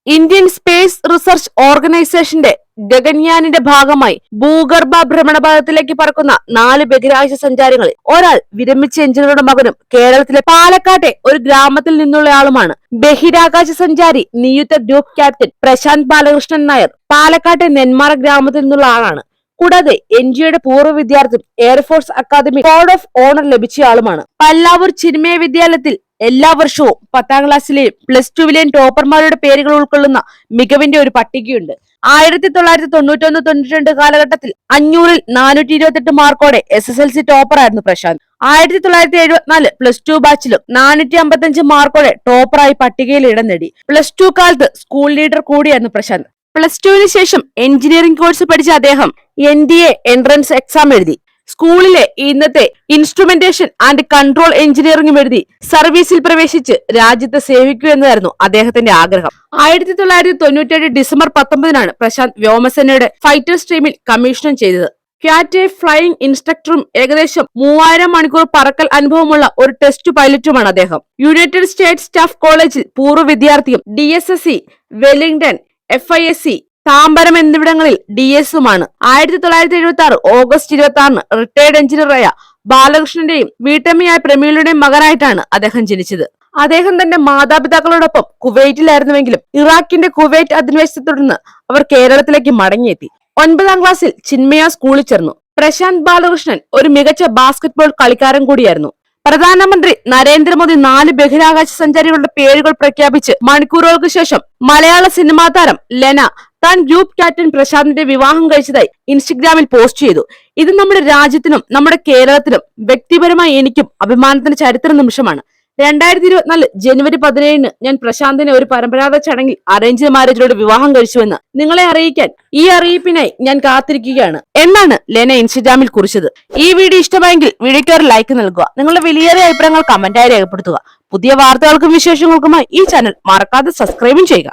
Indian space research ഓർഗനൈസേഷന്റെ ഗഗൻയാനിന്റെ ഭാഗമായി ഭൂഗർഭ ഭ്രമണപഥത്തിലേക്ക് പറക്കുന്ന 4 ബഹിരാകാശ സഞ്ചാരികളിൽ ഒരാൾ വിരമിച്ച എഞ്ചിനീയറുടെ മകനും കേരളത്തിലെ പാലക്കാട്ടെ ഒരു ഗ്രാമത്തിൽ നിന്നുള്ളയാളുമാണ്. ബഹിരാകാശ സഞ്ചാരി നിയുക്ത ഗ്രൂപ്പ് ക്യാപ്റ്റൻ പ്രശാന്ത് ബാലകൃഷ്ണൻ നായർ പാലക്കാട്ടെ നെന്മാറ ഗ്രാമത്തിൽ നിന്നുള്ള ആളാണ്. കൂടാതെ എൻജിഒയുടെ പൂർവ്വ വിദ്യാർത്ഥിയും air force academy code of honour ലഭിച്ചയാളുമാണ്. പല്ലാവൂർ ചിന്മയ വിദ്യാലയത്തിൽ എല്ലാ വർഷവും 10ാം ക്ലാസ്സിലെയും +2വിലെയും ടോപ്പർമാരുടെ പേരുകൾ ഉൾക്കൊള്ളുന്ന മികവിന്റെ ഒരു പട്ടികയുണ്ട്. 1991-92 കാലഘട്ടത്തിൽ 500-ൽ 428 മാർക്കോടെ SSLC ടോപ്പറായിരുന്നു പ്രശാന്ത്. 1974 +2 ബാച്ചിലും 455 മാർക്കോടെ ടോപ്പറായി പട്ടികയിൽ ഇടം നേടി. +2 കാലത്ത് സ്കൂൾ ലീഡർ കൂടിയായിരുന്നു പ്രശാന്ത്. +2വിന് ശേഷം എഞ്ചിനീയറിംഗ് കോഴ്സ് പഠിച്ച അദ്ദേഹം NDA എൻട്രൻസ് എക്സാം എഴുതി. സ്കൂളിലെ ഇന്നത്തെ ഇൻസ്ട്രുമെന്റേഷൻ ആൻഡ് കൺട്രോൾ എഞ്ചിനീയറിംഗും എഴുതി സർവീസിൽ പ്രവേശിച്ച് രാജ്യത്തെ സേവിക്കൂ എന്നതായിരുന്നു അദ്ദേഹത്തിന്റെ ആഗ്രഹം. 1997 ഡിസംബർ 19-നാണ് പ്രശാന്ത് വ്യോമസേനയുടെ ഫൈറ്റർ സ്ട്രീമിൽ കമ്മീഷൻ ചെയ്തത്. ക്യാറ്റ് ഫ്ലൈയിങ് ഇൻസ്ട്രക്ടറും ഏകദേശം 3000 മണിക്കൂർ പറക്കൽ അനുഭവമുള്ള ഒരു ടെസ്റ്റ് പൈലറ്റുമാണ് അദ്ദേഹം. യുണൈറ്റഡ് സ്റ്റേറ്റ്സ് സ്റ്റാഫ് കോളേജിൽ പൂർവ്വ വിദ്യാർത്ഥിയും DSSC, വെല്ലിംഗ്ടൺ, FISC, താമ്പരം എന്നിവിടങ്ങളിൽ DS-ഉമാണ്. 1976 ഓഗസ്റ്റ് 26-ന് റിട്ടയർഡ് എഞ്ചിനീയറായ ബാലകൃഷ്ണന്റെയും വീട്ടമ്മയായ പ്രമീളയുടെയും മകനായിട്ടാണ് അദ്ദേഹം ജനിച്ചത്. അദ്ദേഹം തന്റെ മാതാപിതാക്കളോടൊപ്പം കുവൈറ്റിലായിരുന്നുവെങ്കിലും ഇറാഖിന്റെ കുവൈറ്റ് അധിനിവേശത്തെ തുടർന്ന് അവർ കേരളത്തിലേക്ക് മടങ്ങിയെത്തി. 9ാം ക്ലാസ്സിൽ ചിന്മയ സ്കൂളിൽ ചേർന്നു. പ്രശാന്ത് ബാലകൃഷ്ണൻ ഒരു മികച്ച ബാസ്കറ്റ്ബോൾ കളിക്കാരൻ കൂടിയായിരുന്നു. പ്രധാനമന്ത്രി നരേന്ദ്രമോദി 4 ബഹിരാകാശ സഞ്ചാരികളുടെ പേരുകൾ പ്രഖ്യാപിച്ച് മണിക്കൂറുകൾക്ക് ശേഷം മലയാള സിനിമാ താരം ലെന താൻ ഗ്രൂപ്പ് ക്യാപ്റ്റൻ പ്രശാന്തിന്റെ വിവാഹം കഴിച്ചതായി ഇൻസ്റ്റഗ്രാമിൽ പോസ്റ്റ് ചെയ്തു. ഇത് നമ്മുടെ രാജ്യത്തിനും നമ്മുടെ കേരളത്തിനും വ്യക്തിപരമായി എനിക്കും അഭിമാനത്തിന്റെ ചരിത്ര നിമിഷമാണ്. 2024 ജനുവരി 17-ന് ഞാൻ പ്രശാന്തിനെ ഒരു പരമ്പരാഗത ചടങ്ങിൽ അറേഞ്ച് മാരേജിലൂടെ വിവാഹം കഴിച്ചുവെന്ന് നിങ്ങളെ അറിയിക്കാൻ ഈ അറിയിപ്പിനായി ഞാൻ കാത്തിരിക്കുകയാണ് എന്നാണ് ലെന ഇൻസ്റ്റഗ്രാമിൽ കുറിച്ചത്. ഈ വീഡിയോ ഇഷ്ടമായെങ്കിൽ വീഡിയോയ്ക്ക് ഒരു ലൈക്ക് നൽകുക. നിങ്ങളുടെ വിലയേറിയ അഭിപ്രായങ്ങൾ കമന്റായി രേഖപ്പെടുത്തുക. പുതിയ വാർത്തകൾക്കും വിശേഷങ്ങൾക്കുമായി ഈ ചാനൽ മറക്കാതെ സബ്സ്ക്രൈബും ചെയ്യുക.